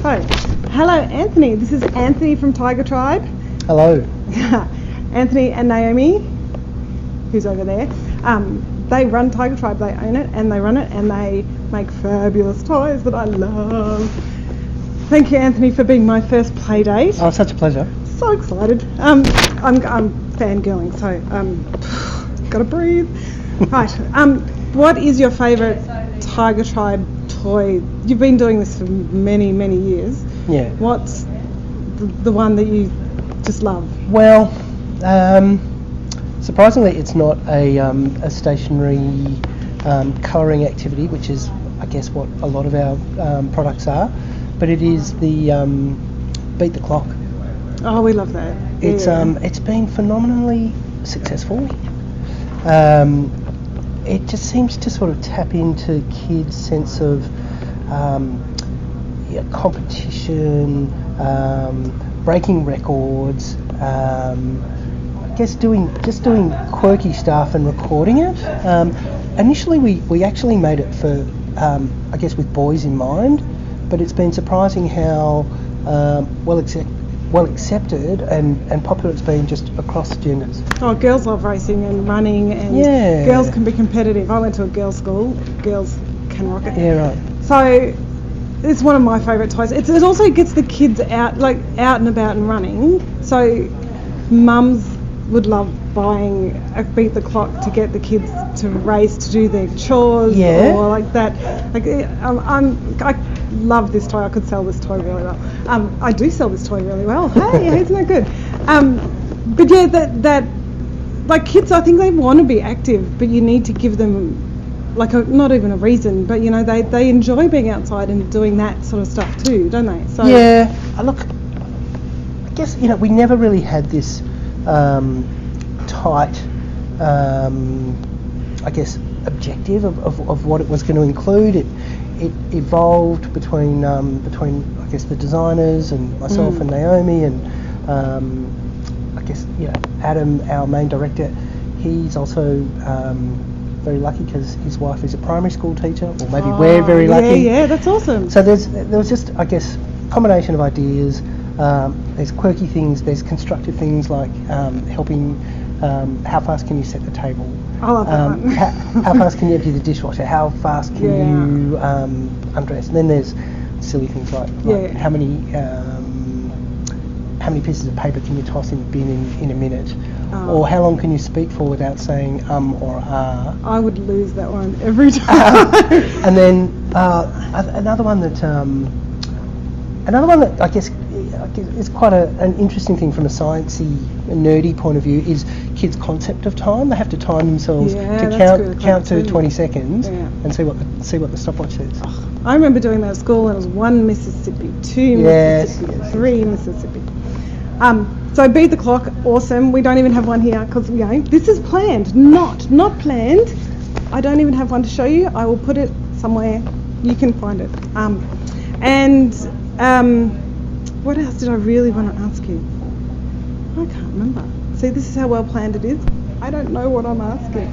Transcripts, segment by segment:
So, hello Anthony, this is Anthony from Tiger Tribe. Hello. Anthony and Naomi, who's over there, they run Tiger Tribe, they own it and they run it and they make fabulous toys that I love. Thank you Anthony for being my first play date. Oh, such a pleasure. So excited. I'm fangirling, so gotta breathe. Right. What is your favourite Tiger Tribe toy? You've been doing this for many, many years. Yeah. What's the one that you just love? Well, surprisingly, it's not a stationary colouring activity, which is, I guess, what a lot of our products are. But it is the Beat the Clock. Oh, we love that. It's been phenomenally successful. It just seems to sort of tap into kids' sense of competition, breaking records, I guess doing quirky stuff and recording it. Initially we actually made it for, I guess, with boys in mind, but it's been surprising how well accepted and popular it's been just across the genders. Oh, girls love racing and running, and girls can be competitive. I went to a girls' school. Girls can rock it. Yeah, right. So it's one of my favourite toys. It also gets the kids out and about and running. So mums would love buying a Beat the Clock to get the kids to race, to do their chores, or like that. Like I love this toy. I could sell this toy really well. I do sell this toy really well. Hey, isn't that good? But yeah, that like kids, I think they want to be active, but you need to give them not even a reason, but they enjoy being outside and doing that sort of stuff too, don't they? So yeah, look, I guess we never really had this tight, I guess, objective of what it was going to include. It evolved between I guess the designers and myself and Naomi and I guess Adam, our main director. He's also very lucky because his wife is a primary school teacher, or maybe we're very lucky. Yeah, that's awesome. So there was just, I guess, combination of ideas. There's quirky things, there's constructive things like helping. How fast can you set the table? I love that one. How fast can you empty the dishwasher? How fast can you undress? And then there's silly things like how many pieces of paper can you toss in the bin in a minute? Or how long can you speak for without saying or I would lose that one every time. And then another one that I guess is quite an interesting thing from a sciencey, nerdy point of view is kids' concept of time. They have to time themselves to count to 20 seconds and see what the stopwatch says. I remember doing that at school, and it was 1 Mississippi, 2 Mississippi, 3 Mississippi. So Beat the Clock, awesome. We don't even have one here because this is planned, not planned. I don't even have one to show you. I will put it somewhere. You can find it. What else did I really want to ask you? I can't remember. See, this is how well planned it is. I don't know what I'm asking.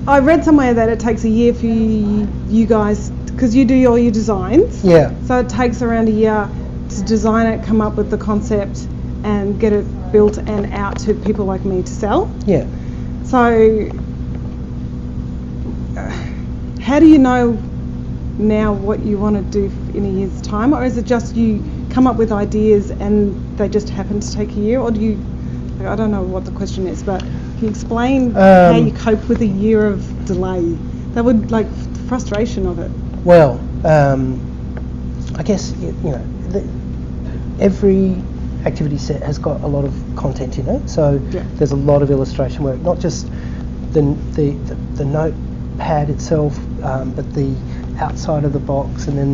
I read somewhere that it takes a year for you guys, because you do all your designs. Yeah. So it takes around a year to design it, come up with the concept, and get it built and out to people like me to sell. Yeah. So, how do you know now what you want to do in a year's time, or is it just you come up with ideas and they just happen to take a year, or do you? I don't know what the question is, but can you explain how you cope with a year of delay? That would the frustration of it. Well, I guess every activity set has got a lot of content in it, so there's a lot of illustration work, not just the notepad itself, but the outside of the box and then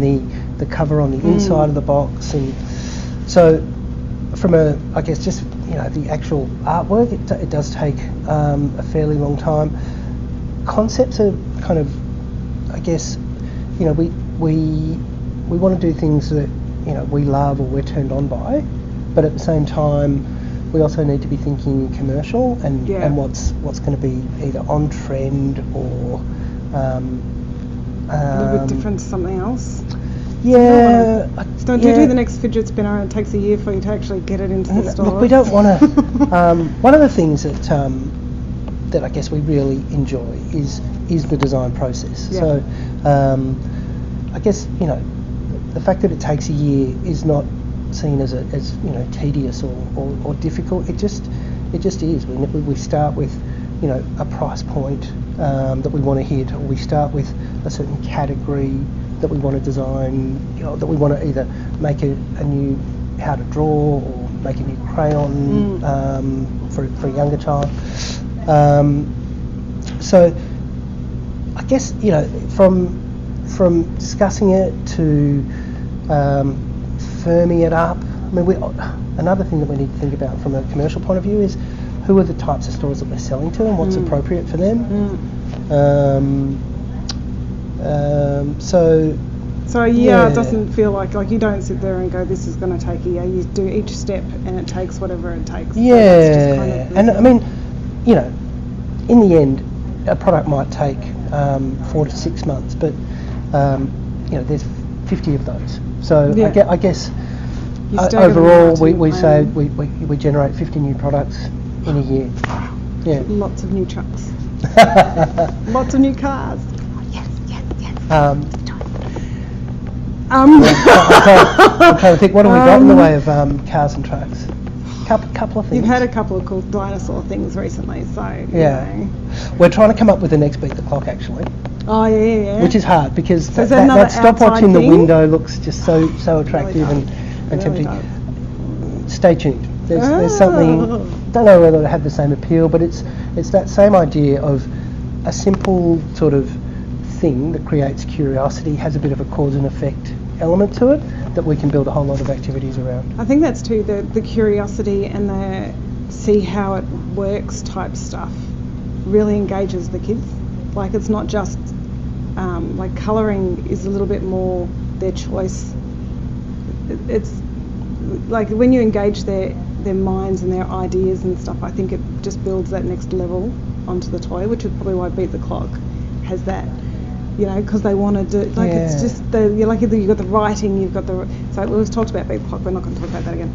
the cover on the inside of the box, and so from I guess just the actual artwork, it does take a fairly long time. Concepts are kind of, I guess, we want to do things that we love or we're turned on by, but at the same time we also need to be thinking commercial and what's going to be either on trend or a little bit different to something else. Yeah. So do you do the next fidget spinner and it takes a year for you to actually get it into the store? Look, we don't want to. One of the things that I guess we really enjoy is the design process. Yeah. So I guess the fact that it takes a year is not seen as tedious or difficult. It just is. We start with a price point that we want to hit, or we start with a certain category that we want to design, that we want to either make a new how to draw or make a new crayon for a younger child. So I guess from discussing it to firming it up. I mean, another thing that we need to think about from a commercial point of view is who are the types of stores that we're selling to and what's appropriate for them. So a year doesn't feel like you don't sit there and go, this is going to take a year. You do each step and it takes whatever it takes. Yeah, so that's just kind of and I mean, in the end, a product might take 4 to 6 months, but there's 50 of those. So I guess overall we say we generate 50 new products in a year. Yeah. Lots of new trucks. Lots of new cars. Yes. I'm trying to think, what have we got in the way of cars and trucks? Couple of things. You've had a couple of cool dinosaur things recently, so we're trying to come up with the next beat the clock actually. Oh yeah. Which is hard because so that stopwatch in the window looks just so attractive really and tempting. Does. Stay tuned. There's something. Don't know whether it had the same appeal, but it's that same idea of a simple sort of thing that creates curiosity, has a bit of a cause and effect element to it that we can build a whole lot of activities around. I think that's too the curiosity and the see how it works type stuff really engages the kids. Like it's not just like colouring is a little bit more their choice. It's like when you engage their minds and their ideas and stuff, I think it just builds that next level onto the toy, which is probably why Beat the Clock has that. Because they want to do, it's just you've got the writing, you've got the, so we've talked about Beat the Clock, we're not going to talk about that again.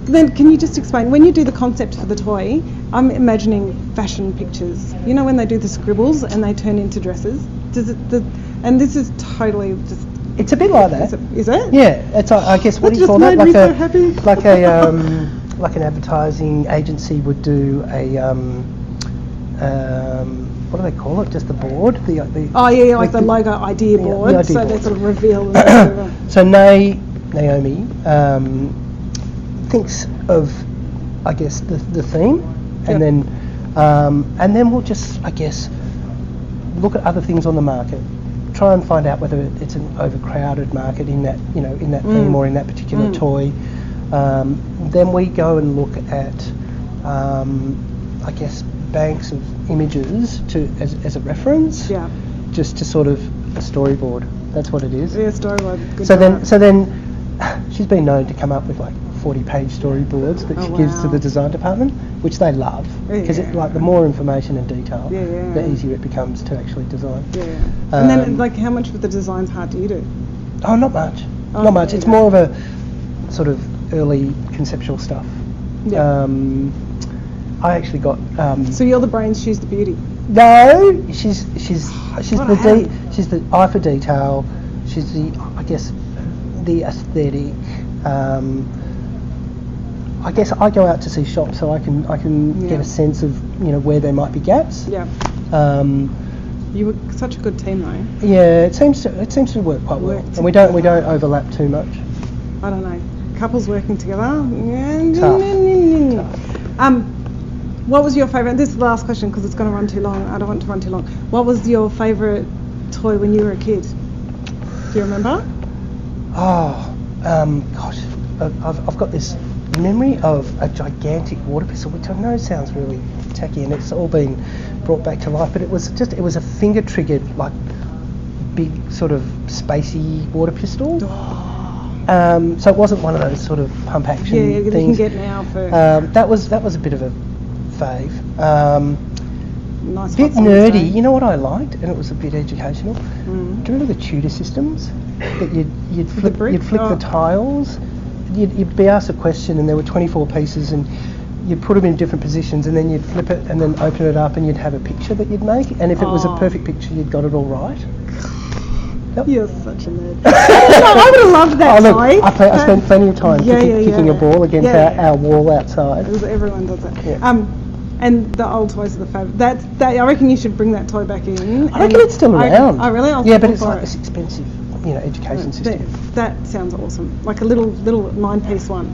Then can you just explain, when you do the concept for the toy, I'm imagining fashion pictures, when they do the scribbles and they turn into dresses, and this is totally just... It's a bit like that. Is it? Yeah, it's I guess, what do you call that? Like an advertising agency would do a, what do they call it? Just the board? The the logo idea board. The idea board. They sort of reveal. So Naomi thinks of, I guess, the theme, and then we'll just, I guess, look at other things on the market, try and find out whether it's an overcrowded market in that theme or in that particular toy. Then we go and look at, I guess, banks of images as a reference, just to sort of a storyboard. That's what it is. Yeah, storyboard. Good so then she's been known to come up with like 40-page storyboards that she gives to the design department, which they love because the more information and detail, the easier it becomes to actually design. And then how much of the design part do you do? Oh, not much. Not much. It's more of a sort of early conceptual stuff. I actually got. So you're the brains, she's the beauty. No, she's the eye for detail. She's the aesthetic. I guess I go out to see shops so I can get a sense of where there might be gaps. Yeah. You were such a good team though. Yeah, it seems to work quite well, and we don't overlap too much. I don't know. Couples working together. Tough. What was your favourite? This is the last question because it's going to run too long. I don't want to run too long. What was your favourite toy when you were a kid? Do you remember? Oh, gosh, I've got this memory of a gigantic water pistol, which I know sounds really tacky, and it's all been brought back to life. But it was a finger triggered, like big sort of spacey water pistol. So it wasn't one of those sort of pump action things. You can get now for. That was a bit of a fave. nice. Bit hot summer's day. nerdy. You know what I liked, and it was a bit educational. Mm. Do you remember the Tudor systems? That you'd flip brick? the tiles. You'd be asked a question, and there were 24 pieces, and you'd put them in different positions, and then you'd flip it, and then open it up, and you'd have a picture that you'd make. And if it was a perfect picture, you'd got it all right. Yep. You're such a nerd. I would have loved that toy. I spent plenty of time kicking a ball against our wall outside. Everyone does that. Yeah. And the old toys are the favourite. I reckon you should bring that toy back in. I reckon it's still around. Oh, really? Yeah, but it's like this expensive, education system. That sounds awesome. Like a little 9-piece one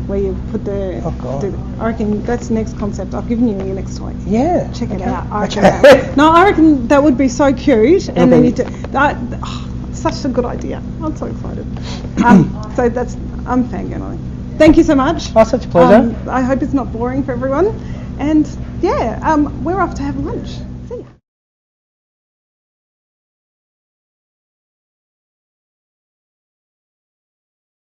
where you put the. Oh God. I reckon that's the next concept. I've given you your next toy. Yeah. Check it out. I reckon that would be so cute. And then you do such a good idea. I'm so excited. So I'm fangirling. Thank you so much. Oh, such a pleasure. I hope it's not boring for everyone. And yeah, we're off to have lunch.